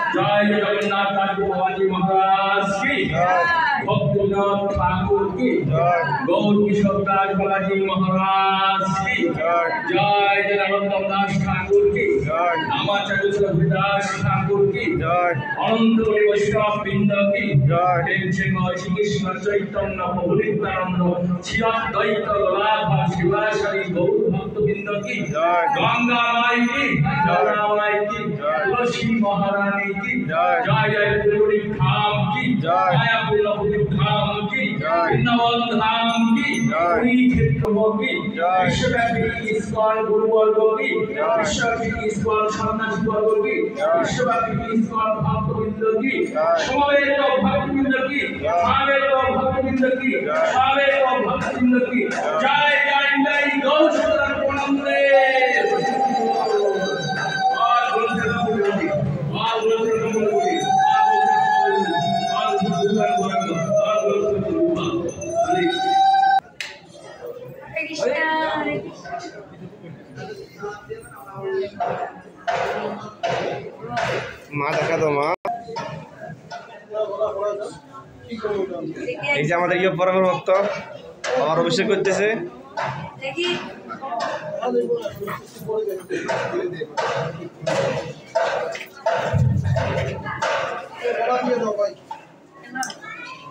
जय जगन्नाथ बाबाजी महाराज की भक्तिनाथ ठाकुर की गौर किशोर दास बाबाजी महाराज की जय जनार्दन दास ठाकुर की रामाचार्य दास ठाकुर की अनंत वैष्णव वृंद की श्री कृष्ण चैतन्य प्रभु नित्यानंद श्री अद्वैत राधा शिवासारी गौर भक्त वृंद की गंगा माई की जमुना माई की तुलसी महारानी की जय जय पुरी धाम की मायापुर धाम की वृंदावन धाम की पुरी क्षेत्र की विश्वव्यापी इस्कॉन गुरुवर्ग की विश्वव्यापी इस्कॉन सन्यासी वर्ग की विश्वव्यापी इस्कॉन भक्तवृंद की समवेत भक्तवृंद की सावेत भक्तवृंद की सावेत भक्तवृंद की जय जय जय गौ सदन वंदे মা দেখা তো মা এই যে আমাদের ইয়ে পরম ভক্ত আবার অভিষেক করতেছে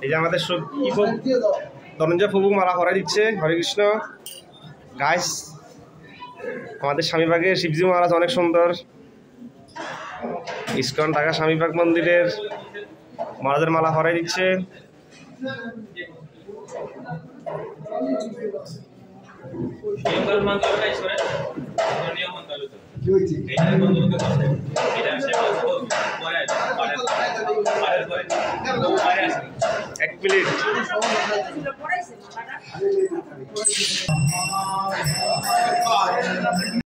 এই যে আমাদের ধনঞ্জয় প্রভু মালা করা দিচ্ছে। হরে কৃষ্ণ গাইস, আমাদের স্বামীবাগের শিবজি মহারাজ অনেক সুন্দর। ইস্কন ঢাকা স্বামীবাগ মন্দিরের মহারাজের মালা করাই দিচ্ছে। এক প্লেট